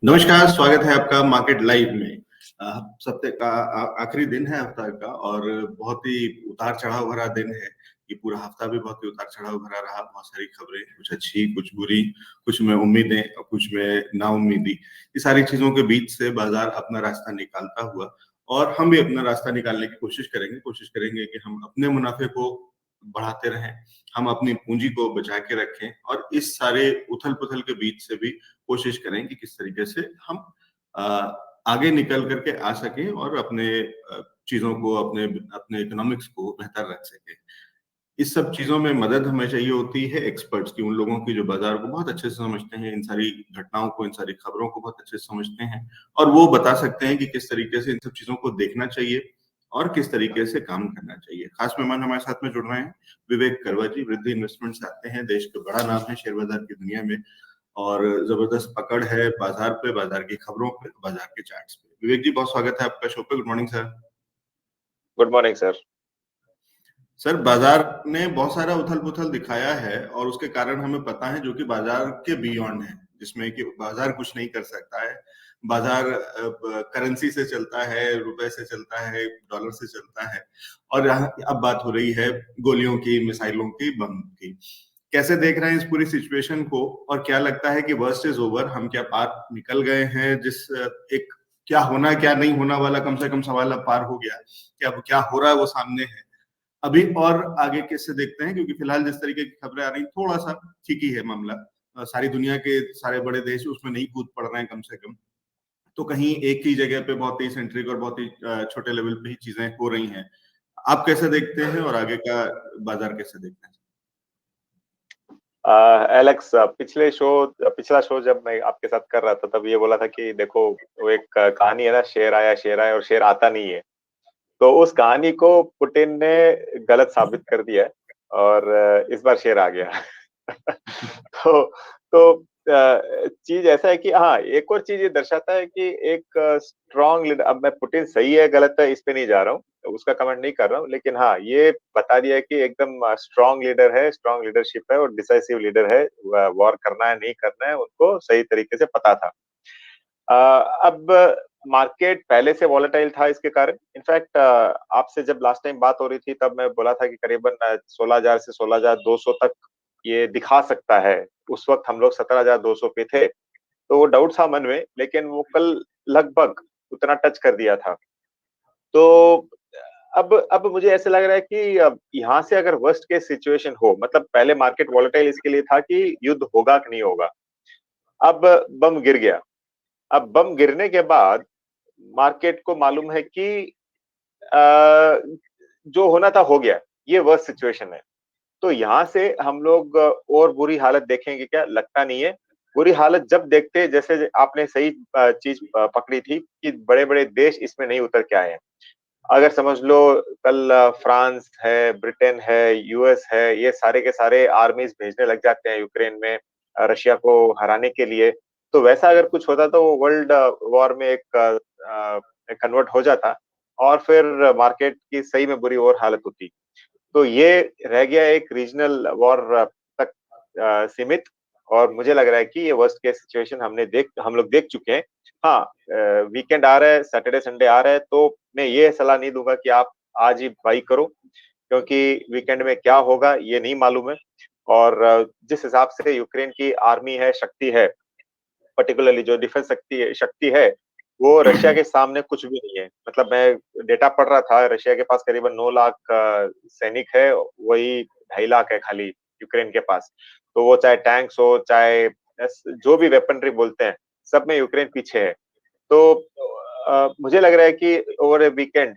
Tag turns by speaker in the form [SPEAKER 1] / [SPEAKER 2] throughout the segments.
[SPEAKER 1] नमस्कार, स्वागत है आपका मार्केट लाइव में। हफ्ते का आखिरी दिन है हफ्ता का और बहुत ही उतार-चढ़ाव भरा दिन है। ये पूरा हफ्ता भी बहुत ही उतार-चढ़ाव भरा रहा, बहुत सारी खबरें, कुछ अच्छी, कुछ बुरी, कुछ में उम्मीदें और कुछ में नाउम्मीदी। ये सारी चीज़ों के बीच से बाज़ार अपना रास्ता निकालता हुआ और हम भी अपना रास्ता निकालने की कोशिश करेंगे कि हम अपने मुनाफ़े को बढ़ाते रहें, हम अपनी पूँजी को बचा के रखें और इस सारे उथल-पुथल के बीच से भी कोशिश करें कि किस तरीके से हम अ, आगे निकल कर के आ सकें और अपने चीज़ों को अपने इकोनॉमिक्स को बेहतर रख सकें। इस सब चीज़ों में मदद हमें चाहिए होती है एक्सपर्ट्स की, उन लोगों की जो बाज़ार को बहुत अच्छे से समझते हैं, इन सारी घटनाओं को, इन सारी खबरों को बहुत अच्छे से समझते हैं और वो बता सकते हैं कि किस तरीके से इन सब चीज़ों को देखना चाहिए और किस तरीके से काम करना चाहिए। खास मेहमान हमारे साथ में जुड़ रहे हैं, विवेक करवा जी, वृद्धि इन्वेस्टमेंट से आते हैं, देश का बड़ा नाम है शेयर बाज़ार की दुनिया में और ज़बरदस्त पकड़ है बाज़ार पे, बाज़ार की खबरों पे, बाज़ार के चार्ट्स पे। विवेक जी, बहुत स्वागत है आपका शो पे। Good morning sir.
[SPEAKER 2] Good morning sir.
[SPEAKER 1] Sir, बाज़ार ने बहुत सारा उथल-पुथल दिखाया है और उसके कारण हमें पता है जो कि बाज़ार के बियॉन्ड है, जिसमें कि बाज़ार कुछ नहीं कर सकता है। बाज़ार करेंसी से चलता है, रुपए से चलता है, डॉलर से चलता है और यहाँ अब बात हो रही है गोलियों की, मिसाइलों की, बम की। कैसे देख रहे हैं इस पूरी सिचुएशन को और क्या लगता है कि वर्स्ट इज़ ओवर, हम क्या पार निकल गए हैं एक क्या होना, क्या नहीं होना वाला कम से कम सवाल अब पार हो गया, कि अब क्या हो रहा है वो सामने है। अभी और आगे कैसे देखते हैं क्योंकि फिलहाल जिस तरीके की खबरें आ रही थोड़ा-सा ठीक ही है मामला। सारी दुनिया के सारे बड़े देश उसमें नहीं कूद पड़ रहे हैं कम से कम। तो कहीं एक ही जगह पे बहुत ही सेंट्रिक और बहुत ही छोटे लेवल पे ही चीज़ें हो रही हैं। आप कैसे देखते हैं और आगे का बाज़ार कैसे देखते हैं?
[SPEAKER 2] एलेक्स, पिछला शो जब मैं आपके साथ कर रहा था तब ये बोला था कि देखो, वो एक कहानी है ना, शेर आया और शेर आता नहीं है। तो उस कहानी को पुतिन ने गलत साबित कर दिया है और इस बार शेर आ गया। तो चीज ऐसा है कि हाँ, एक और चीज ये दर्शाता है कि एक स्ट्रांग लीडर, अब मैं पुतिन सही है गलत है इस पे नहीं जा रहा हूँ, उसका कमेंट नहीं कर रहा हूँ, लेकिन हाँ, ये बता दिया है कि एकदम स्ट्रांग लीडर है, स्ट्रांग लीडरशिप है और डिसाइसिव लीडर है। वॉर करना है नहीं करना है उनको सही तरीके से पता था। अब मार्केट पहले से वॉलेटाइल था इसके कारण। इनफैक्ट आपसे जब लास्ट टाइम बात हो रही थी तब मैं बोला था कि करीबन 16,000 से 16,200 तक ये दिखा सकता है। उस वक्त हम लोग 17,200 पे थे, तो वो डाउट था मन में, लेकिन वो कल लगभग उतना टच कर दिया था। तो अब मुझे ऐसे लग रहा है कि अब यहाँ से अगर वर्स्ट केस सिचुएशन हो, मतलब पहले मार्केट वॉलेटाइल इसके लिए था कि युद्ध होगा कि नहीं होगा। अब बम गिर गया। अब बम गिरने के बाद मार्केट को मालूम है कि अ, जो होना था हो गया। ये वर्स्ट सिचुएशन है। तो यहाँ से हम लोग और बुरी हालत देखेंगे क्या? लगता नहीं है। बुरी हालत जब देखते हैं, जैसे आपने सही चीज पकड़ी थी कि बड़े-बड़े देश इसमें नहीं उतर के आए हैं। अगर समझ लो कल फ्रांस है, ब्रिटेन है, यूएस है, ये सारे के सारे आर्मीज भेजने लग जाते हैं यूक्रेन में रशिया को हराने के लिए। तो वैसा अगर कुछ होता तो वो वर्ल्ड वॉर में एक कन्वर्ट हो जाता और फिर मार्केट की सही में बुरी और हालत होती। तो ये रह गया एक रीजनल वॉर तक सीमित। और मुझे लग रहा है कि ये वर्स्ट केस सिचुएशन हम लोग देख चुके हैं। हाँ, वीकेंड आ रहा है, सैटरडे संडे आ रहा है, तो मैं ये सलाह नहीं दूंगा कि आप आज ही बाई करो, क्योंकि वीकेंड में क्या होगा ये नहीं मालूम है। और जिस हिसाब से यूक्रेन की आर्मी है, शक्ति है, पर्टिकुलरली जो डिफेंस शक्ति है, वो रशिया के सामने कुछ भी नहीं है। मतलब मैं डेटा पढ़ रहा था, रशिया के पास करीबन 9 लाख सैनिक है, वही 2.5 लाख है खाली यूक्रेन के पास। तो वो चाहे टैंक्स हो, चाहे जो भी वेपनरी बोलते हैं, सब में यूक्रेन पीछे है। तो मुझे लग रहा है कि ओवर ए वीकेंड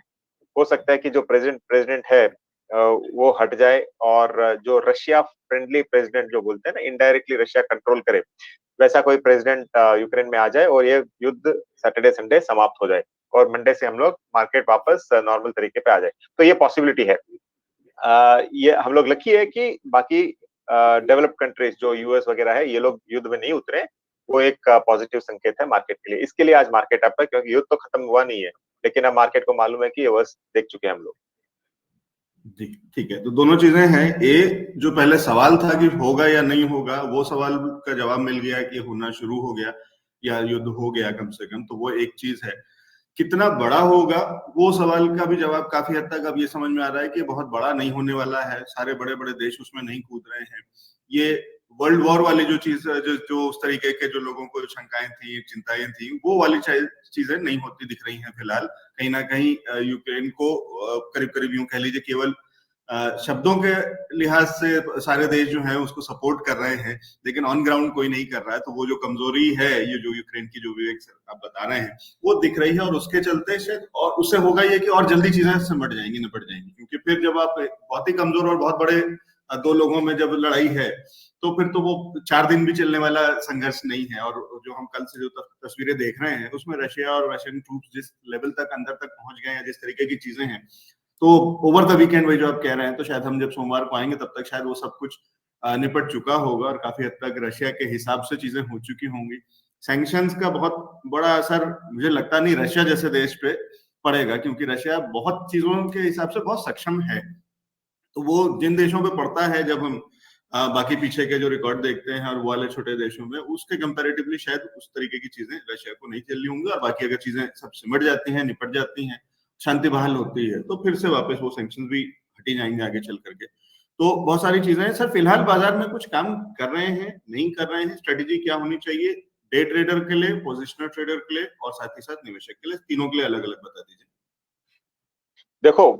[SPEAKER 2] हो सकता है कि जो प्रेसिडेंट है वो हट जाए और जो रशिया फ्रेंडली प्रेसिडेंट जो बोलते हैं ना, इनडायरेक्टली रशिया कंट्रोल करे, वैसा कोई प्रेसिडेंट यूक्रेन में आ जाए और ये युद्ध सैटरडे संडे समाप्त हो जाए और मंडे से हम लोग मार्केट वापस नॉर्मल तरीके पे आ जाए। तो ये पॉसिबिलिटी है। ये हम लोग लकी है कि बाकी डेवलप्ड कंट्रीज जो यूएस वगैरह है, ये लोग युद्ध में नहीं उतरे। वो एक पॉजिटिव संकेत है मार्केट के लिए। इसके लिए आज मार्केट अप है, क्योंकि युद्ध तो खत्म हुआ नहीं है, लेकिन अब मार्केट को मालूम है कि ये वर्ष देख चुके हैं हम लोग।
[SPEAKER 1] जी, ठीक है। तो दोनों चीज़ें हैं। जो पहले सवाल था कि होगा या नहीं होगा, वो सवाल का जवाब मिल गया कि होना शुरू हो गया। या युद्ध हो गया कम से कम, तो वो एक चीज है। कितना बड़ा होगा वो सवाल का भी जवाब काफी हद तक अब ये समझ में आ रहा है कि बहुत बड़ा नहीं होने वाला है, सारे बड़े बड़े देश उसमें नहीं कूद रहे हैं। ये वर्ल्ड वॉर वाली जो चीज जो उस तरीके के जो लोगों को शंकाएं थी, चिंताएं थी, वो वाली चीजें नहीं होती दिख रही हैं फिलहाल। कहीं ना कहीं यूक्रेन को करीब करीब यूं कह लीजिए केवल शब्दों के लिहाज से सारे देश जो हैं उसको सपोर्ट कर रहे हैं, लेकिन ऑन ग्राउंड कोई नहीं कर रहा है। तो वो जो कमजोरी है, ये जो यूक्रेन की, जो विवेक सर आप बता रहे हैं, वो दिख रही है। और उसके चलते शायद, और उससे होगा ये कि और जल्दी चीजें सिमट जाएंगी, निपट जाएंगी। क्योंकि फिर जब आप बहुत ही कमजोर और बहुत बड़े दो लोगों में जब लड़ाई है, तो फिर तो वो 4 दिन भी चलने वाला संघर्ष नहीं है। और जो हम कल से जो तस्वीरें देख रहे हैं, उसमें रशिया और रशियन ट्रूप्स जिस लेवल तक अंदर तक पहुंच गए हैं, जिस तरीके की चीजें हैं, तो ओवर द वीकेंड वही जो आप कह रहे हैं, तो शायद हम जब सोमवार को आएंगे तब तक शायद वो सब कुछ निपट चुका होगा और काफी हद तक रशिया के हिसाब से चीजें हो चुकी होंगी। सैंक्शंस का बहुत बड़ा असर मुझे लगता नहीं रशिया जैसे देश पे पड़ेगा, क्योंकि रशिया बहुत चीजों के हिसाब से बहुत सक्षम है। तो वो जिन देशों पे पड़ता है, जब हम बाकी पीछे के जो रिकॉर्ड देखते हैं और वो वाले छोटे देशों में, उसके कंपैरेटिवली शायद उस तरीके की चीजें रशिया को नहीं झेलनी होंगी। और बाकी अगर चीजें सब सिमट जाती हैं, निपट जाती हैं, शांति बहाल होती है, तो फिर से वापस वो सैंक्शन भी हटी जाएंगे आगे चल करके। तो बहुत सारी चीजें हैं सर। फिलहाल बाजार में कुछ काम कर रहे हैं, नहीं कर रहे हैं, स्ट्रेटेजी क्या होनी चाहिए डे ट्रेडर के लिए, पोजिशनल ट्रेडर के लिए और साथ ही साथ निवेशक के लिए, तीनों के लिए अलग अलग बता दीजिए।
[SPEAKER 2] देखो,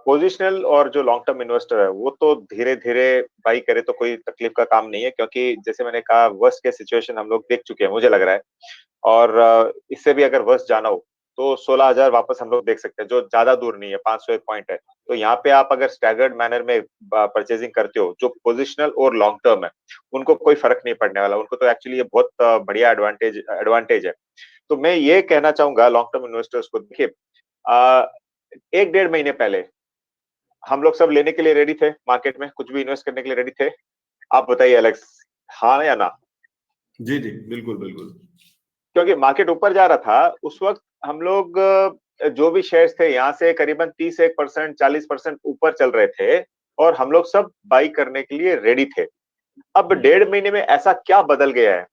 [SPEAKER 2] पोजिशनल और जो लॉन्ग टर्म इन्वेस्टर है वो तो धीरे धीरे बाई करे तो कोई तकलीफ का काम नहीं है, क्योंकि जैसे मैंने कहा वर्स्ट केस सिचुएशन हम लोग देख चुके हैं, मुझे लग रहा है। और इससे भी अगर वर्स्ट जाना हो तो 16,000 वापस हम लोग देख सकते हैं, जो ज्यादा दूर नहीं है, 501 पॉइंट है। तो यहाँ पे आप अगर स्टैगर्ड मैनर में परचेजिंग करते हो, जो पोजिशनल और लॉन्ग टर्म है, उनको कोई फर्क नहीं पड़ने वाला, उनको तो एक्चुअली ये बहुत बढ़िया एडवांटेज है। तो मैं ये कहना चाहूंगा लॉन्ग टर्म इन्वेस्टर्स को, देखिए 1-1.5 महीने पहले हम लोग सब लेने के लिए रेडी थे, मार्केट में कुछ भी इन्वेस्ट करने के लिए रेडी थे। आप बताइए एलेक्स, हाँ या ना?
[SPEAKER 1] जी जी, बिल्कुल बिल्कुल।
[SPEAKER 2] क्योंकि मार्केट ऊपर जा रहा था उस वक्त, हम लोग जो भी शेयर्स थे यहाँ से करीबन 31%, 40% ऊपर चल रहे थे, और हम लोग सब बाई करने के लिए रेडी थे। अब 1.5 महीने में ऐसा क्या बदल गया है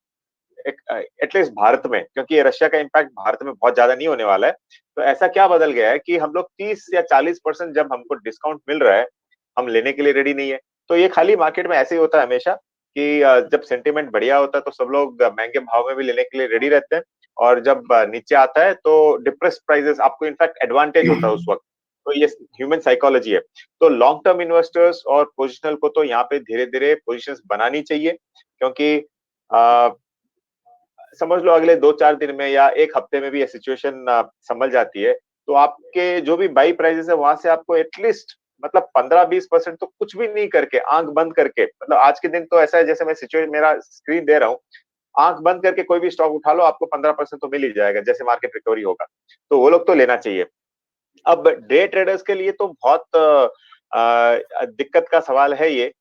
[SPEAKER 2] एटलीस्ट भारत में, क्योंकि ये रशिया का इम्पैक्ट भारत में बहुत ज्यादा नहीं होने वाला है। तो ऐसा क्या बदल गया है कि हम लोग 30 या 40% जब हमको डिस्काउंट मिल रहा है, हम लेने के लिए रेडी नहीं है। तो ये खाली मार्केट में ऐसे ही होता है हमेशा कि जब सेंटिमेंट बढ़िया होता है तो सब लोग महंगे भाव में भी लेने के लिए रेडी रहते हैं, और जब नीचे आता है तो डिप्रेस प्राइसेस आपको इनफैक्ट एडवांटेज होता है उस वक्त। तो ये ह्यूमन साइकोलॉजी है। तो लॉन्ग टर्म इन्वेस्टर्स और पोजिशनल को तो यहाँ पे धीरे धीरे पोजिशंस बनानी चाहिए, क्योंकि समझ लो अगले 2-4 दिन में या एक हफ्ते में भी ये सिचुएशन संभल जाती है, तो आपके जो भी बाई प्राइसेस है वहां से आपको एटलीस्ट मतलब 15-20% तो कुछ भी नहीं करके, आंख बंद करके, मतलब आज के दिन तो ऐसा है जैसे मैं सिचुएशन मेरा स्क्रीन दे रहा हूँ, आंख बंद करके कोई भी स्टॉक उठा लो, आपको 15% तो मिल ही जाएगा जैसे मार्केट रिकवरी होगा। तो वो लोग तो लेना चाहिए। अब डे ट्रेडर्स के लिए तो बहुत दिक्कत का सवाल है ये।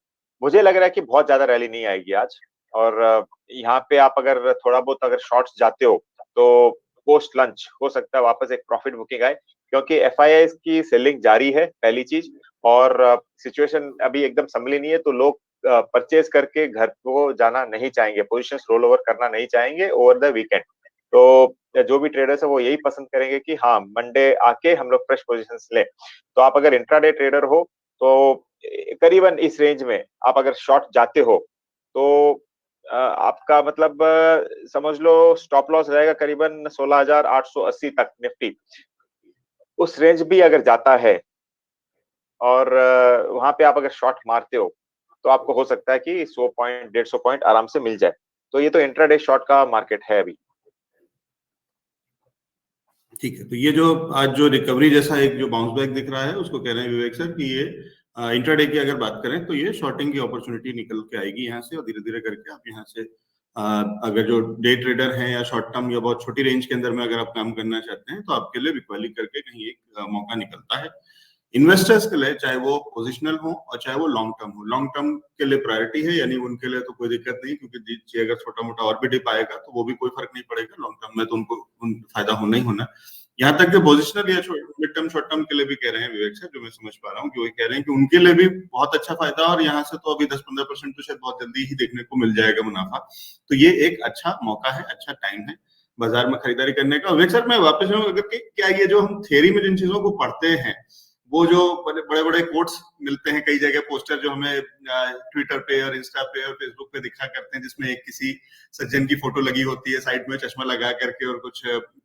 [SPEAKER 2] मुझे लग रहा है कि बहुत ज्यादा रैली नहीं आएगी आज, और यहाँ पे आप अगर थोड़ा बहुत अगर शॉर्ट्स जाते हो तो पोस्ट लंच हो सकता है वापस एक प्रॉफिट बुकिंग आए, क्योंकि एफआईआईज की सेलिंग जारी है पहली चीज, और सिचुएशन अभी एकदम संभली नहीं है, तो लोग परचेज करके घर को जाना नहीं चाहेंगे, पोजीशंस रोल ओवर करना नहीं चाहेंगे ओवर द वीकेंड। तो जो भी ट्रेडर्स है वो यही पसंद करेंगे कि हाँ मंडे आके हम लोग फ्रेश पोजीशंस लें। तो आप अगर इंट्राडे ट्रेडर हो तो करीबन इस रेंज में आप अगर शॉर्ट जाते हो तो आपका मतलब समझ लो स्टॉप लॉस रहेगा करीबन 16,880 तक निफ्टी। उस रेंज भी अगर जाता है और वहां पे आप अगर शॉर्ट मारते हो तो आपको हो सकता है कि 100 पॉइंट 150 पॉइंट आराम से मिल जाए। तो ये तो इंट्राडे शॉर्ट का मार्केट है अभी।
[SPEAKER 1] ठीक है, तो ये जो आज जो रिकवरी जैसा एक जो बाउंस बैक दिख रहा है, उसको कह रहे हैं विवेक सर कि ये इंट्राडे की अगर बात करें तो ये शॉर्टिंग की अपॉर्चुनिटी निकल के आएगी यहाँ से, और धीरे धीरे करके आप यहाँ से अगर जो डे ट्रेडर हैं या शॉर्ट टर्म या बहुत छोटी रेंज के अंदर में अगर आप काम करना चाहते हैं, तो आपके लिए रिकवरी करके कहीं एक मौका निकलता है। इन्वेस्टर्स के लिए, चाहे वो पोजिशनल हो और चाहे वो लॉन्ग टर्म हो, लॉन्ग टर्म के लिए प्रायोरिटी है, यानी उनके लिए तो कोई दिक्कत नहीं, क्योंकि अगर छोटा मोटा और भी डिप आएगा तो वो भी कोई फर्क नहीं पड़ेगा, लॉन्ग टर्म में तो उनको फायदा होना ही होना। यहाँ तक कि पोजिशनल या मिड टर्म शॉर्ट टर्म के लिए भी कह रहे हैं विवेक सर, जो मैं समझ पा रहा हूँ कि वही कह रहे हैं कि उनके लिए भी बहुत अच्छा फायदा, और यहाँ से तो अभी 10-15% तो शायद बहुत जल्दी ही देखने को मिल जाएगा मुनाफा। तो ये एक अच्छा मौका है, अच्छा टाइम है बाजार में खरीदारी करने का। विवेक सर, मैं वापस आऊँ, अगर क्या ये जो हम थ्योरी में जिन चीजों को पढ़ते हैं, वो जो बड़े बड़े कोट्स मिलते हैं कई जगह, पोस्टर जो हमें ट्विटर पे और इंस्टा पे और फेसबुक पे दिखा करते हैं, जिसमें एक किसी सज्जन की फोटो लगी होती है साइड में चश्मा लगा करके और कुछ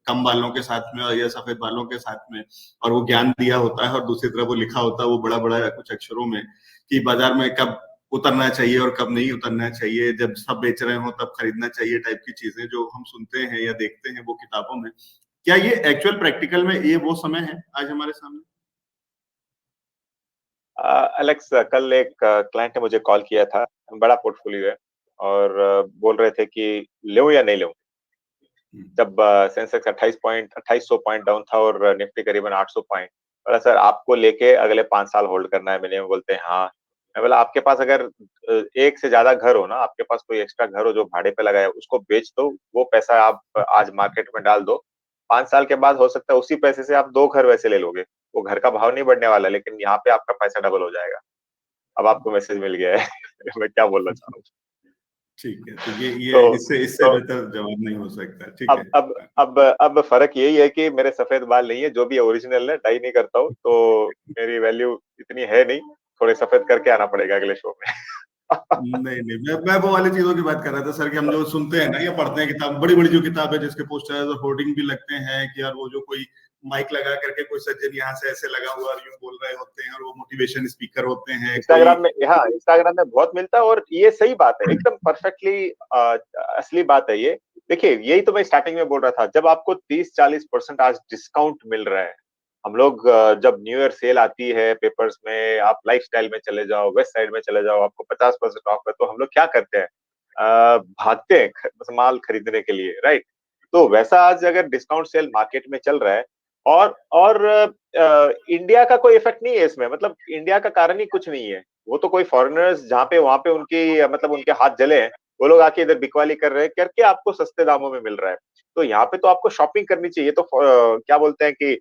[SPEAKER 1] कम बालों के साथ में या सफेद बालों के साथ में, और वो ज्ञान दिया होता है, और दूसरी तरफ वो लिखा होता है वो बड़ा बड़ा कुछ अक्षरों में कि बाजार में कब उतरना चाहिए और कब नहीं उतरना चाहिए, जब सब बेच रहे हो तब खरीदना चाहिए, टाइप की चीजें जो हम सुनते हैं या देखते हैं वो किताबों में। क्या ये एक्चुअल प्रैक्टिकल में ये वो समय है आज हमारे सामने?
[SPEAKER 2] एलेक्स, कल एक क्लाइंट ने मुझे कॉल किया था, बड़ा पोर्टफोलियो है, और बोल रहे थे कि लूं या नहीं लूं। जब सेंसेक्स 2800 पॉइंट डाउन था और निफ्टी करीबन 800 पॉइंट। बोला सर आपको लेके अगले 5 साल होल्ड करना है मिनिमम। बोलते हैं हाँ। मैं बोला आपके पास अगर एक से ज्यादा घर हो ना, आपके पास कोई एक्स्ट्रा घर हो जो भाड़े पे लगाया, उसको बेच दो, वो पैसा आप आज मार्केट में डाल दो। 5 साल के बाद हो सकता है उसी पैसे से आप 2 घर वैसे ले लोगे। वो घर का भाव नहीं बढ़ने वाला, लेकिन यहाँ पे आपका पैसा डबल हो जाएगा। अब आपको मैसेज मिल गया है। मैं क्या बोलना चाह रहा हूँ।
[SPEAKER 1] ठीक है, तो ये
[SPEAKER 2] तो
[SPEAKER 1] इससे इससे
[SPEAKER 2] तो
[SPEAKER 1] बेहतर जवाब नहीं हो सकता। ठीक है।
[SPEAKER 2] अब फर्क यही है कि मेरे सफेद बाल नहीं है, जो भी ओरिजिनल है, डाई नहीं करता हूँ, तो मेरी वैल्यू इतनी है नहीं। थोड़े सफेद करके आना पड़ेगा अगले शो में।
[SPEAKER 1] नहीं नहीं, मैं वो वाली चीजों की बात कर रहा था सर, कि हम जो सुनते हैं ना या पढ़ते हैं किताब, बड़ी बड़ी जो किताब है जिसके पोस्टर और होर्डिंग भी लगते हैं कि यार वो जो कोई माइक लगा करके कोई सज्जन यहाँ से ऐसे लगा हुआ और यूं बोल रहे होते हैं, और वो मोटिवेशन स्पीकर होते हैं कोई।
[SPEAKER 2] इंस्टाग्राम में, हाँ, इंस्टाग्राम में बहुत मिलता है, और ये सही बात है, एकदम परफेक्टली असली बात है ये। देखिए, यही तो मैं स्टार्टिंग में बोल रहा था, जब आपको 30-40% आज डिस्काउंट मिल रहा है। हम लोग जब न्यू ईयर सेल आती है पेपर्स में, आप लाइफस्टाइल में चले जाओ, वेस्ट साइड में चले जाओ, आपको 50% ऑफ है, तो हम लोग क्या करते हैं? भागते हैं माल खरीदने के लिए, राइट? तो वैसा आज अगर डिस्काउंट सेल मार्केट में चल रहा है, और इंडिया का कोई इफेक्ट नहीं है इसमें, मतलब इंडिया का कारण ही कुछ नहीं है। वो तो कोई फॉरेनर्स जहाँ पे वहां पे उनकी मतलब उनके हाथ जले हैं, वो लोग आके इधर बिकवाली कर रहे हैं, करके आपको सस्ते दामों में मिल रहा है। तो यहाँ पे तो आपको शॉपिंग करनी चाहिए। तो क्या बोलते हैं कि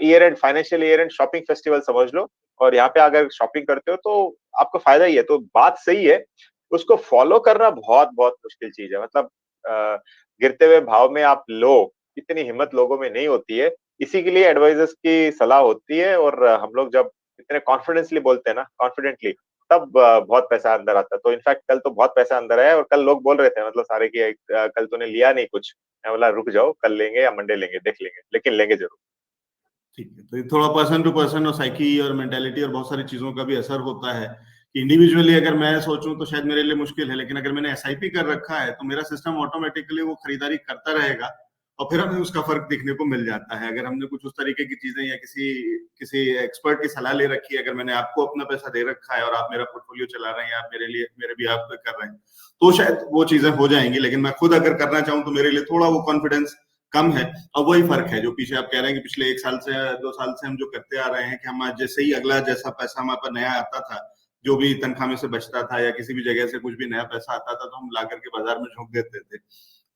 [SPEAKER 2] year and, financial year and shopping festival समझ लो। और यहाँ पे अगर शॉपिंग करते हो तो आपको फायदा ही है। तो बात सही है, उसको फॉलो करना बहुत बहुत मुश्किल चीज है। मतलब अ, गिरते हुए भाव में आप लो, इतनी हिम्मत लोगों में नहीं होती है। इसी के लिए एडवाइजर्स की सलाह होती है, और हम लोग जब इतने कॉन्फिडेंसली बोलते हैं ना, कॉन्फिडेंटली, तब बहुत पैसा अंदर आता है। तो इनफैक्ट कल तो बहुत पैसा अंदर आया, और कल लोग बोल रहे थे, मतलब सारे की कल तूने लिया नहीं कुछ। मैं बोला रुक जाओ, कल लेंगे या मंडे लेंगे, देख लेंगे, लेकिन लेंगे जरूर।
[SPEAKER 1] ठीक है, तो ये थोड़ा पर्सन टू पर्सन और साइकी और मेंटेलिटी और बहुत सारी चीजों का भी असर होता है कि इंडिविजुअली अगर मैं सोचूं तो शायद मेरे लिए मुश्किल है, लेकिन अगर मैंने एसआईपी कर रखा है तो मेरा सिस्टम ऑटोमेटिकली वो खरीदारी करता रहेगा, और फिर हमें उसका फर्क दिखने को मिल जाता है। अगर हमने कुछ उस तरीके की चीजें या किसी किसी एक्सपर्ट की सलाह ले रखी है, अगर मैंने आपको अपना पैसा दे रखा है और आप मेरा पोर्टफोलियो चला रहे हैं, आप मेरे लिए मेरे भी आप कर रहे हैं, तो शायद वो चीजें हो जाएंगी। लेकिन मैं खुद अगर करना चाहूँ तो मेरे लिए थोड़ा वो कॉन्फिडेंस कम है। और वही फर्क है जो पीछे आप कह रहे हैं कि पिछले 1 साल से 2 साल से हम जो करते आ रहे हैं कि हम आज जैसे ही अगला जैसा पैसा हमारे पास नया आता था, जो भी तनख्वाह में से बचता था या किसी भी जगह से कुछ भी नया पैसा आता था, तो हम ला करके बाजार में झोंक देते थे।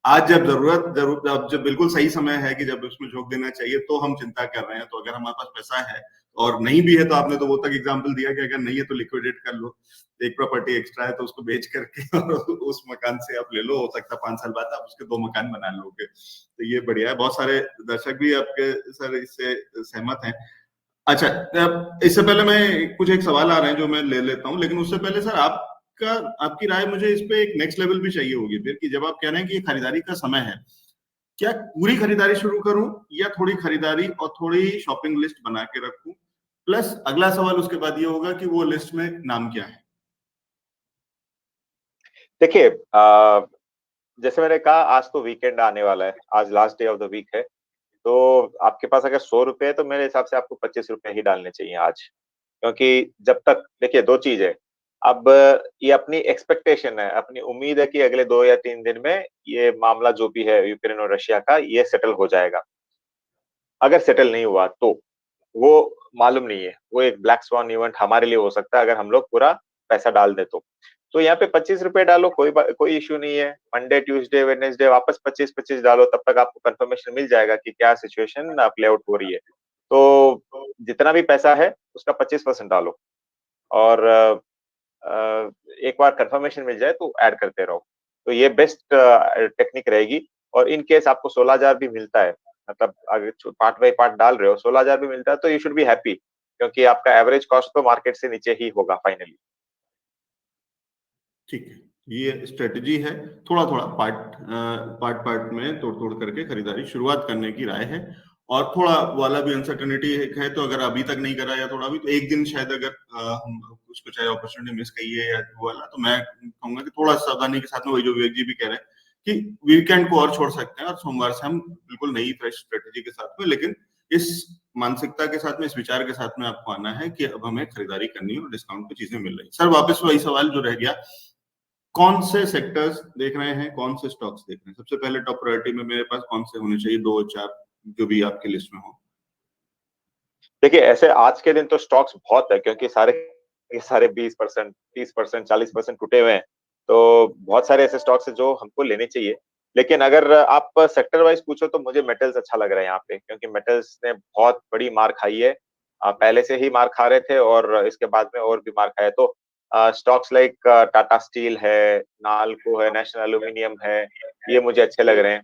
[SPEAKER 1] आज जब जरूरत अब जब बिल्कुल सही समय है कि जब उसमें झोंक देना चाहिए, तो हम चिंता कर रहे हैं। तो अगर हमारे पास पैसा है और नहीं भी है, तो आपने तो वो तक एग्जाम्पल दिया कि अगर नहीं है तो लिक्विडेट कर लो, एक प्रॉपर्टी एक्स्ट्रा है तो उसको बेच करके और उस मकान से आप ले लो, हो सकता है 5 साल बाद आप उसके 2 मकान बना लोगे। तो ये बढ़िया है, बहुत सारे दर्शक भी आपके सर इससे सहमत हैं। अच्छा, अब इससे पहले मैं कुछ एक सवाल आ रहे हैं जो मैं ले लेता हूँ, लेकिन उससे पहले सर आपका आपकी राय मुझे इस पे एक नेक्स्ट लेवल भी चाहिए होगी फिर, कि जब आप कह रहे हैं कि ये खरीदारी का समय है, क्या पूरी खरीदारी शुरू करूं या थोड़ी खरीदारी और थोड़ी शॉपिंग लिस्ट बना के रखूं? प्लस अगला सवाल उसके बाद ये होगा कि वो लिस्ट में नाम क्या है?
[SPEAKER 2] देखिए, जैसे मैंने कहा, आज तो वीकेंड आने वाला है, आज last day of the week है। तो आपके पास अगर 100 रुपए है, तो मेरे हिसाब से आपको 25 रुपए ही डालने चाहिए आज। क्योंकि जब तक, देखिए, दो चीज है। अब ये अपनी एक्सपेक्टेशन है, अपनी उम्मीद है कि अगले 2 या 3 दिन में ये मामला जो भी है यूक्रेन और रशिया का, ये सेटल हो जाएगा। अगर सेटल नहीं हुआ तो वो मालूम नहीं है, वो एक ब्लैक स्वान इवेंट हमारे लिए हो सकता है, अगर हम लोग पूरा पैसा डाल दे तो। तो यहाँ पे 25 रुपए डालो, कोई इश्यू नहीं है। मंडे, ट्यूसडे, वेडनेसडे वापस 25-25 डालो, तब तक आपको कंफर्मेशन मिल जाएगा कि क्या सिचुएशन प्ले आउट हो रही है। तो जितना भी पैसा है उसका 25% डालो, और एक बार कंफर्मेशन मिल जाए तो ऐड करते रहो। तो ये बेस्ट टेक्निक रहेगी। और इन केस आपको 16,000 भी मिलता है, मतलब अगर पार्ट बाय पार्ट डाल रहे हो, 16,000 भी मिलता है, तो यू शुड बी हैप्पी, क्योंकि आपका एवरेज कॉस्ट तो मार्केट से नीचे ही होगा फाइनली।
[SPEAKER 1] ठीक है, ये स्ट्रेटजी है। थोड़ा थोड़ा पार्ट में तोड़ तोड़ करके खरीदारी शुरुआत करने की राय है। और थोड़ा वाला भी अनसर्टेनिटी है, तो अगर अभी तक नहीं करा या थोड़ा भी, तो एक दिन शायद अगर हम उसको चाहे अपॉर्चुनिटी मिस करिए या वो वाला, तो मैं कहूंगा कि थोड़ा सावधानी के साथ में, वही जो विवेक जी भी कह रहे हैं कि वीकेंड को और छोड़ सकते हैं और सोमवार से हम बिल्कुल नई फ्रेश स्ट्रेटेजी के साथ में, लेकिन इस मानसिकता के साथ में, इस विचार के साथ में आपको आना है कि अब हमें खरीदारी करनी है और डिस्काउंट पे चीजें मिल रही। सर वापस वही सवाल जो रह गया, कौन से सेक्टर्स देख रहे हैं, कौन से स्टॉक्स देख रहे हैं? सबसे पहले टॉप प्रायोरिटी में मेरे पास कौन से होने चाहिए, दो चार जो भी आपकी लिस्ट में हो?
[SPEAKER 2] देखिए, ऐसे आज के दिन तो स्टॉक्स बहुत है, क्योंकि सारे के सारे 20%, 30%, 40% टूटे हुए हैं। तो बहुत सारे ऐसे स्टॉक्स हैं जो हमको लेने चाहिए। लेकिन अगर आप सेक्टर वाइज पूछो तो मुझे मेटल्स अच्छा लग रहा है यहाँ पे, क्योंकि मेटल्स ने बहुत बड़ी मार खाई है। पहले से ही मार खा रहे थे और इसके बाद में और भी मार खाया। तो स्टॉक्स लाइक टाटा स्टील है, नालको है, नेशनल एल्यूमिनियम है, ये मुझे अच्छे लग रहे हैं।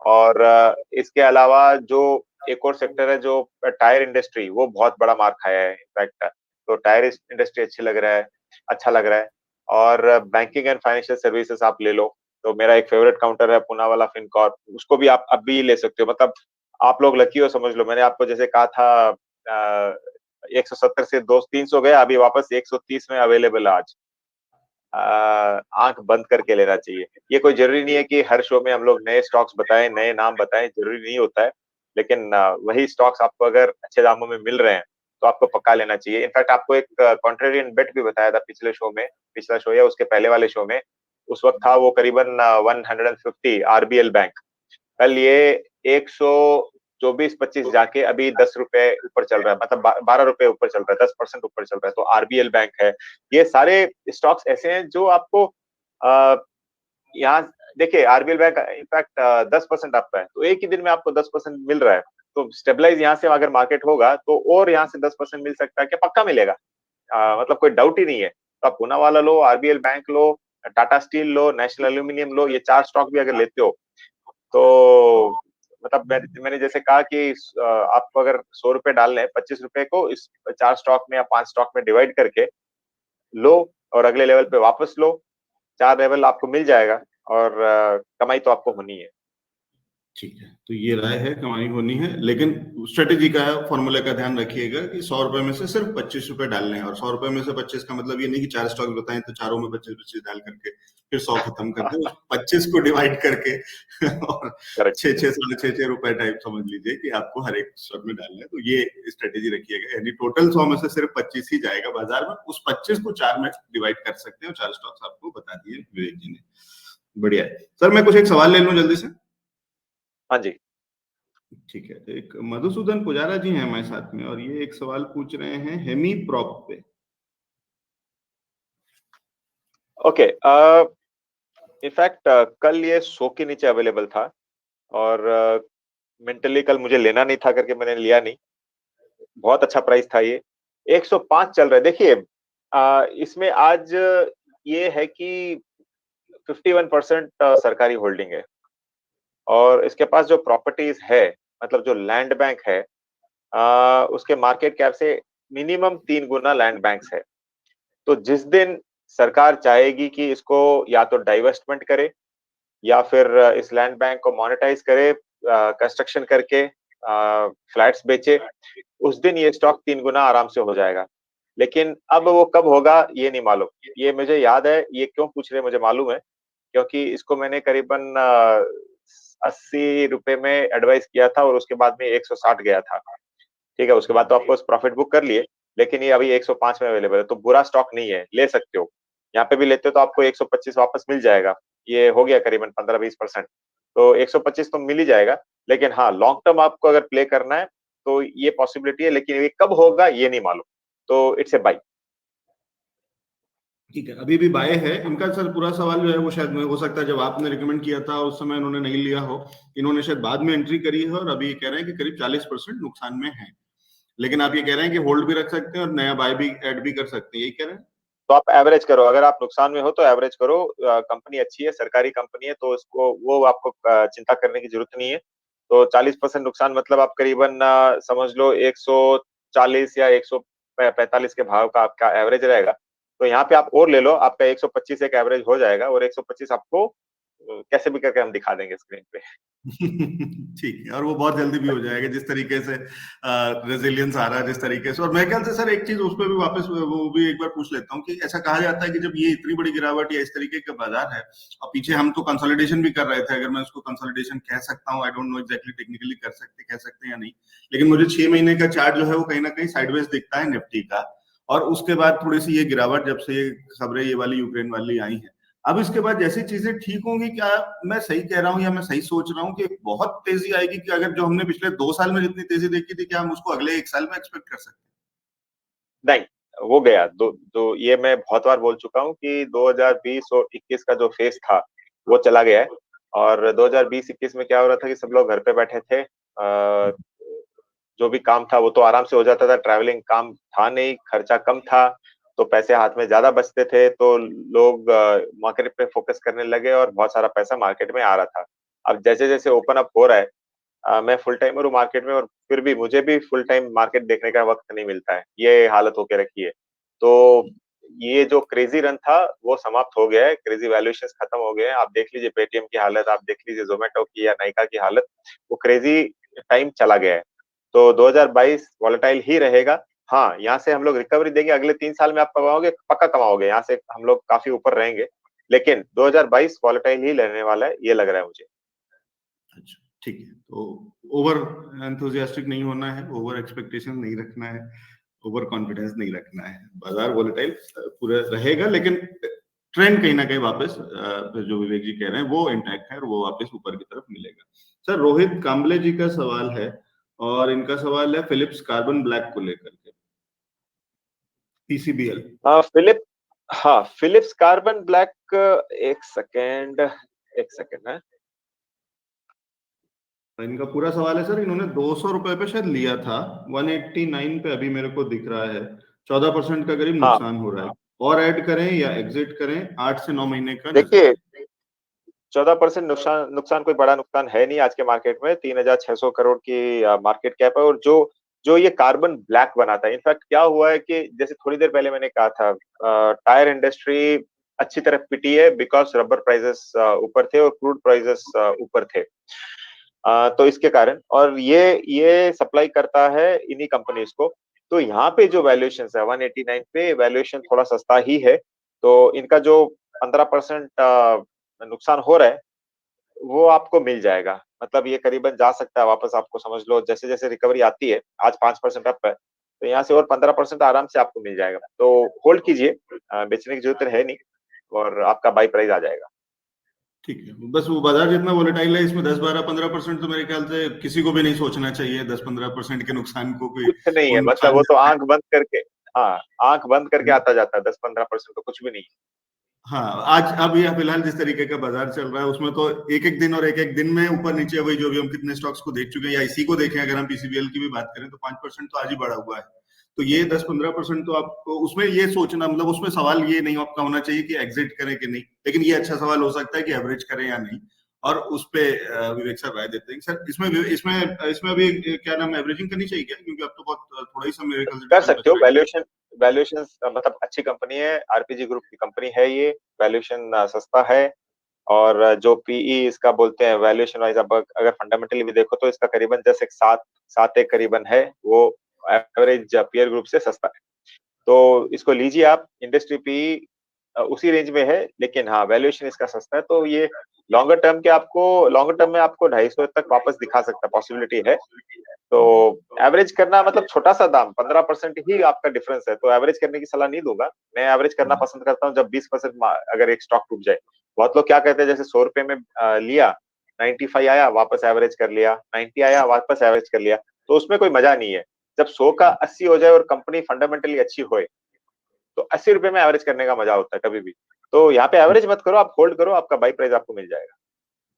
[SPEAKER 2] और इसके अलावा जो एक और सेक्टर है, जो टायर इंडस्ट्री, वो बहुत बड़ा मार खाया है इनफैक्ट। तो टायर इंडस्ट्री अच्छा लग रहा है। और बैंकिंग एंड फाइनेंशियल सर्विसेज आप ले लो, तो मेरा एक फेवरेट काउंटर है पूना वाला फिनकॉर्प, उसको भी आप अभी ले सकते हो। मतलब आप लोग लकी हो, समझ लो। मैंने आपको जैसे कहा था 170 से 200-300 गया, अभी वापस 130 में अवेलेबल है आज। आंख बंद करके लेना चाहिए। ये कोई जरूरी नहीं है कि हर शो में हम लोग नए स्टॉक्स बताएं, नए नाम बताएं, जरूरी नहीं होता है। लेकिन वही स्टॉक्स आपको अगर अच्छे दामों में मिल रहे हैं तो आपको पक्का लेना चाहिए। इनफैक्ट आपको एक कॉन्ट्रेरियन बेट भी बताया था पिछले शो में, पिछला शो या उसके पहले वाले शो में। उस वक्त था वो करीबन 150 आरबीएल बैंक। कल ये 124-25 जाके अभी 10 रुपए ऊपर चल रहा है, मतलब 12 रुपए ऊपर चल रहा है, 10% ऊपर चल रहा है। तो आरबीएल बैंक है। ये सारे स्टॉक्स ऐसे हैं जो आपको आ, यहाँ देखिए, आरबीएल बैंक इनफैक्ट 10% अप है, तो एक ही दिन में आपको 10% मिल रहा है। तो स्टेबलाइज यहाँ से अगर मार्केट होगा तो और यहाँ से 10% मिल सकता है, क्या पक्का मिलेगा? मतलब कोई डाउट ही नहीं है। तो आप पूना वाला लो, आरबीएल बैंक लो, टाटा स्टील लो, नेशनल एल्यूमिनियम लो, ये चार स्टॉक भी अगर लेते हो तो मतलब मैंने जैसे कहा कि आपको अगर 100 रुपए डालने हैं, 25 रुपए को इस चार स्टॉक में या 5 स्टॉक में डिवाइड करके लो, और अगले लेवल पे वापस लो। 4 लेवल आपको मिल जाएगा, और कमाई तो आपको होनी है।
[SPEAKER 1] ठीक है, तो ये राय है, कमाई होनी है, लेकिन स्ट्रेटेजी का फॉर्मूले का ध्यान रखिएगा कि 100 रुपए में से सिर्फ 25 रुपए डालने हैं। और 100 रुपए में से 25 का मतलब ये नहीं कि चार स्टॉक बताएं तो चारों में 25-25 डाल करके फिर 100 खत्म कर दे। उस 25 को डिवाइड करके और
[SPEAKER 2] करेक्ट।
[SPEAKER 1] 6-6, ₹6.5 टाइप समझ लीजिए कि आपको हर एक स्टॉक में डालना है। तो ये स्ट्रेटेजी रखिएगा, यानी टोटल 100 में से सिर्फ 25 ही जाएगा बाजार में। उस 25 को चार में डिवाइड कर सकते हैं, और चार स्टॉक्स आपको बता दिए विवेक जी ने। बढ़िया है सर, मैं कुछ एक सवाल ले लूं जल्दी से।
[SPEAKER 2] हाँ जी।
[SPEAKER 1] ठीक है, तो एक मधुसूदन पुजारा जी हैं हमारे साथ में, और ये एक सवाल पूछ रहे हैं हेमी प्रॉप पे।
[SPEAKER 2] ओके। इनफैक्ट कल ये 100 के नीचे अवेलेबल था, और मेंटली कल मुझे लेना नहीं था करके मैंने लिया नहीं। बहुत अच्छा प्राइस था ये। 105 चल रहा है। देखिए, इसमें आज ये है कि 51% सरकारी होल्डिंग है, और इसके पास जो प्रॉपर्टीज है, मतलब जो लैंड बैंक है, उसके मार्केट कैप से मिनिमम 3 गुना लैंड बैंक्स है। तो जिस दिन सरकार चाहेगी कि इसको या तो डाइवेस्टमेंट करे, या फिर इस लैंड बैंक को मोनेटाइज करे, कंस्ट्रक्शन करके फ्लैट्स बेचे, उस दिन ये स्टॉक 3 गुना आराम से हो जाएगा। लेकिन अब वो कब होगा ये नहीं मालूम। ये मुझे याद है, ये क्यों पूछ रहे हैं मुझे मालूम है, क्योंकि इसको मैंने करीबन 80 रुपए में एडवाइस किया था, और उसके बाद में 160 गया था। ठीक है, उसके बाद तो आपको प्रॉफिट बुक कर लिए, लेकिन ये अभी 105 में अवेलेबल है, तो बुरा स्टॉक नहीं है, ले सकते हो। यहाँ पे भी लेते हो तो आपको 125 वापस मिल जाएगा। ये हो गया करीबन 15-20%। तो 125 तो मिल ही जाएगा। लेकिन हाँ, लॉन्ग टर्म आपको अगर प्ले करना है तो ये पॉसिबिलिटी है, लेकिन ये कब होगा ये नहीं मालूम। तो इट्स ए बाई।
[SPEAKER 1] ठीक है, अभी भी बाय है इनका। सर पूरा सवाल जो है वो शायद हो सकता है जब आपने रिकमेंड किया था उस समय इन्होंने नहीं लिया हो, इन्होंने शायद बाद में एंट्री करी है और अभी ये कह रहे हैं कि करीब 40% नुकसान में है। लेकिन आप ये कह रहे हैं कि होल्ड भी रख सकते हैं और नया बाय भी ऐड भी कर सकते हैं, यही कह रहे हैं?
[SPEAKER 2] तो आप एवरेज करो, अगर आप नुकसान में हो तो एवरेज करो। कंपनी अच्छी है, सरकारी कंपनी है, तो उसको वो आपको चिंता करने की जरूरत नहीं है। तो 40% नुकसान मतलब आप करीबन समझ लो 140 या 145 के भाव का आपका एवरेज रहेगा। तो यहाँ पे आप और ले लो, आपका 125 एक एवरेज हो जाएगा, और 125 आपको कैसे भी करके हम दिखा देंगे स्क्रीन पे।
[SPEAKER 1] ठीक है, और वो बहुत जल्दी भी हो जाएगा जिस तरीके से रेजिलियंस आ रहा है जिस तरीके से। और मेरे ख्याल से सर एक चीज उस पर भी वापस वो भी एक बार पूछ लेता हूँ कि ऐसा कहा जाता है कि जब ये इतनी बड़ी गिरावट या इस तरीके का बाजार है और पीछे हम तो कंसोलिडेशन भी कर रहे थे, अगर मैं उसको कंसोलिडेशन कह सकता हूँ, I don't know exactly technically कह सकते हैं या नहीं, लेकिन मुझे 6 महीने का चार्ट जो है वो कहीं ना कहीं साइडवेज दिखता है निफ्टी का। और उसके बाद थोड़ी सी ये गिरावट जब से ये खबरें ये वाली यूक्रेन वाली आई है, अब इसके बाद जैसी चीजें ठीक होंगी, क्या मैं सही कह रहा हूँ या मैं सही सोच रहा हूँ कि बहुत तेजी आएगी कि अगर जो हमने पिछले 2 साल में जितनी तेजी देखी थी क्या हम उसको अगले 1 साल में एक्सपेक्ट कर सकते
[SPEAKER 2] नहीं, वो गया दो ये मैं बहुत बार बोल चुका हूँ कि 2020 और 21 का जो फेज था वो चला गया है। और 2020-21 में क्या हो रहा था कि सब लोग घर पे बैठे थे, जो भी काम था वो तो आराम से हो जाता था, ट्रैवलिंग काम था नहीं, खर्चा कम था, तो पैसे हाथ में ज्यादा बचते थे, तो लोग मार्केट पे फोकस करने लगे और बहुत सारा पैसा मार्केट में आ रहा था। अब जैसे जैसे ओपन अप हो रहा है, मैं फुल टाइमर हूँ मार्केट में, और फिर भी मुझे भी फुल टाइम मार्केट देखने का वक्त नहीं मिलता है, ये हालत होके रखी है। तो ये जो क्रेजी रन था वो समाप्त हो गया है, क्रेजी वैल्यूएशंस खत्म हो गए हैं। आप देख लीजिए पेटीएम की हालत, आप देख लीजिए जोमेटो की या नाइका की हालत, वो क्रेजी टाइम चला गया है। तो 2022 वॉलेटाइल ही रहेगा। हाँ, यहाँ से हम लोग रिकवरी देंगे, अगले 3 साल में आप कमाओगे, पक्का कमाओगे, यहाँ से हम लोग काफी ऊपर रहेंगे। लेकिन 2022 वॉलेटाइल ही रहने वाला है, ये लग रहा है मुझे।
[SPEAKER 1] हैं? अच्छा, ठीक है, तो ओवर एंथुजियास्टिक नहीं होना है, ओवर एक्सपेक्टेशन नहीं रखना है, ओवर कॉन्फिडेंस नहीं रखना है। बाजार वोलेटाइल पूरा रहेगा, लेकिन ट्रेंड कहीं ना कहीं वापस जो विवेक जी कह रहे हैं वो इंटैक्ट है और वो वापस ऊपर की तरफ मिलेगा। सर रोहित कांबले जी का सवाल है, और इनका सवाल है फिलिप्स कार्बन ब्लैक को लेकर के, पीसीबीएल।
[SPEAKER 2] फिलिप हाँ, फिलिप्स कार्बन ब्लैक, एक सेकेंड है।
[SPEAKER 1] इनका पूरा सवाल है सर, इन्होंने 200 रुपए पे शायद लिया था, 189 पे अभी मेरे को दिख रहा है, 14% का करीब
[SPEAKER 2] हाँ,
[SPEAKER 1] नुकसान हो रहा है। और ऐड करें या एग्जिट करें, 8 से 9 महीने का नजरिया।
[SPEAKER 2] देखिए 14% नुकसान नुकसान कोई बड़ा नुकसान है नहीं आज के मार्केट में, 3,600 करोड़ की मार्केट कैप है। और जो जो ये कार्बन ब्लैक बनाता है, इनफैक्ट क्या हुआ है कि जैसे थोड़ी देर पहले मैंने कहा था, टायर इंडस्ट्री अच्छी तरह पिटी है बिकॉज रबर प्राइसेस ऊपर थे और क्रूड प्राइसेस ऊपर थे। तो इसके कारण, और ये सप्लाई करता है इन्हीं कंपनीज को। तो यहाँ पे जो वैल्यूएशन है 189 पे, वैल्यूएशन थोड़ा सस्ता ही है। तो इनका जो 15% नुकसान हो रहा है वो आपको मिल जाएगा, मतलब ये करीबन जा सकता है वापस, आपको समझ लो जैसे जैसे रिकवरी आती है, आज 5% अप है, तो यहाँ से और 15% आराम से आपको मिल जाएगा। तो होल्ड कीजिए, बेचने की जरूरत है नहीं, और आपका बाई प्राइस आ जाएगा।
[SPEAKER 1] ठीक है, बस वो बाजार जितना वोलेटाइल है इसमें 10, 12, 15% तो मेरे ख्याल से किसी को भी नहीं सोचना चाहिए, 10, 15% के नुकसान को कोई
[SPEAKER 2] कुछ नहीं
[SPEAKER 1] वो
[SPEAKER 2] है, मतलब
[SPEAKER 1] नुकसान
[SPEAKER 2] वो तो
[SPEAKER 1] ज्यादा
[SPEAKER 2] आंख बंद करके, हाँ, आंख बंद करके
[SPEAKER 1] है।
[SPEAKER 2] आता जाता है, 10-15% तो कुछ भी नहीं
[SPEAKER 1] हाँ, आज अब ये फिलहाल जिस तरीके का बाजार चल रहा है उसमें तो एक एक दिन और एक एक दिन में ऊपर नीचे, वही जो भी हम कितने स्टॉक्स को देख चुके हैं या इसी को देखें, अगर हम पीसीबीएल की भी बात करें तो 5% तो आज ही बढ़ा हुआ है। तो ये 10, 15% तो आपको उसमें ये सोचना, मतलब उसमें सवाल ये नहीं आपका होना चाहिए कि एग्जिट करें कि नहीं, लेकिन ये अच्छा सवाल हो सकता है कि एवरेज करें या नहीं। और उस पे विवेक सर राय देते हैं सर, इसमें इसमें इसमें अभी क्या नाम, एवरेजिंग करनी चाहिए क्या, क्योंकि अब तो बहुत थोड़ा ही सा मेरे ख्याल से
[SPEAKER 2] कर
[SPEAKER 1] डिफरेंस
[SPEAKER 2] सकते
[SPEAKER 1] बच
[SPEAKER 2] हो।
[SPEAKER 1] रहा है।
[SPEAKER 2] वैल्यूएशन वैल्यूएशन मतलब अच्छी कंपनी है, आरपीजी ग्रुप की कंपनी है ये, वैल्यूएशन सस्ता है। और जो पीई इसका बोलते हैं वैल्यूएशन वाइज, अब अगर फंडामेंटली भी देखो तो इसका करीबन जैसे 7 एक करीबन है, वो एवरेज पीयर ग्रुप से सस्ता है। तो इसको लीजिए आप, इंडस्ट्री पीई उसी रेंज में है, लेकिन हाँ वैल्यूएशन इसका सस्ता है, तो ये लॉन्गर टर्म में आपको 250 तक वापस दिखा सकता है, पॉसिबिलिटी है। तो एवरेज करना मतलब छोटा सा दाम, 15% ही आपका डिफरेंस है, तो एवरेज करने की सलाह नहीं दूंगा। मैं एवरेज करना पसंद करता हूँ जब 20% अगर एक स्टॉक टूट जाए। बहुत लोग क्या कहते हैं, जैसे 100 रुपए में लिया, 95 आया वापस एवरेज कर लिया, 90 आया वापस एवरेज कर लिया, तो उसमें कोई मजा नहीं है। जब 100 का 80 हो जाए और कंपनी फंडामेंटली अच्छी होए, तो 80 रुपए में एवरेज करने का मजा होता है कभी भी। तो यहाँ पे एवरेज मत करो, आप होल्ड करो, आपका बाई प्राइस आपको मिल जाएगा।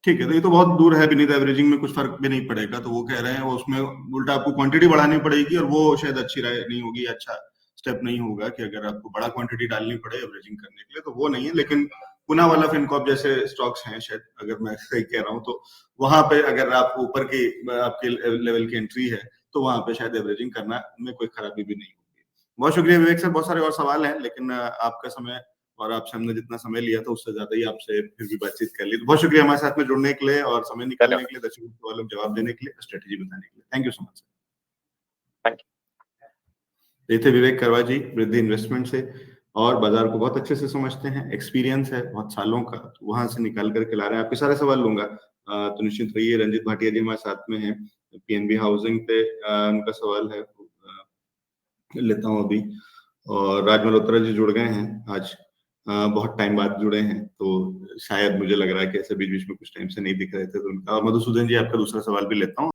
[SPEAKER 1] ठीक है, तो ये तो बहुत दूर है, beneath एवरेजिंग में कुछ फर्क भी नहीं पड़ेगा, तो वो कह रहे हैं वो उसमें उल्टा आपको क्वांटिटी बढ़ानी पड़ेगी, और वो शायद अच्छी राय नहीं होगी, अच्छा स्टेप नहीं होगा कि अगर आपको बड़ा क्वांटिटी डालनी पड़े एवरेजिंग करने के लिए, तो वो नहीं है। लेकिन पुना वाला फिनकॉर्प जैसे स्टॉक्स हैं, शायद अगर मैं सही कह रहा हूँ, तो वहां पे अगर आप ऊपर की आपके लेवल की एंट्री है, तो वहां पे शायद एवरेजिंग करना में कोई खराबी भी नहीं होगी। बहुत शुक्रिया विवेक सर, बहुत सारे और सवाल हैं, लेकिन आपका समय और आपसे हमने जितना समय लिया था उससे ज्यादा ही आपसे फिर भी बातचीत कर ली, तो बहुत शुक्रिया हमारे साथ में जुड़ने के लिए और समय निकालने
[SPEAKER 2] धन्यवाद।
[SPEAKER 1] के लिए, दर्शकों के सवालों के जवाब देने के लिए, स्ट्रेटेजी बताने के लिए। Thank you so much.
[SPEAKER 2] Thank you.
[SPEAKER 1] ये थे विवेक करवा जी, वृद्धि इन्वेस्टमेंट से, और बाजार को बहुत अच्छे से समझते हैं, एक्सपीरियंस है बहुत सालों का, तो वहां से निकाल करके ला रहे हैं। आपके सारे सवाल लूंगा, तो निश्चित रहिए। रंजित भाटिया जी हमारे साथ में हैं, पीएनबी हाउसिंग पे उनका सवाल है, लेता हूँ अभी। और राज मल्होत्रा जी जुड़ गए हैं आज, बहुत टाइम बाद जुड़े हैं, तो शायद मुझे लग रहा है कि ऐसे बीच बीच में कुछ टाइम से नहीं दिख रहे थे, तो उनका। और मधुसूदन जी आपका दूसरा सवाल भी लेता हूँ।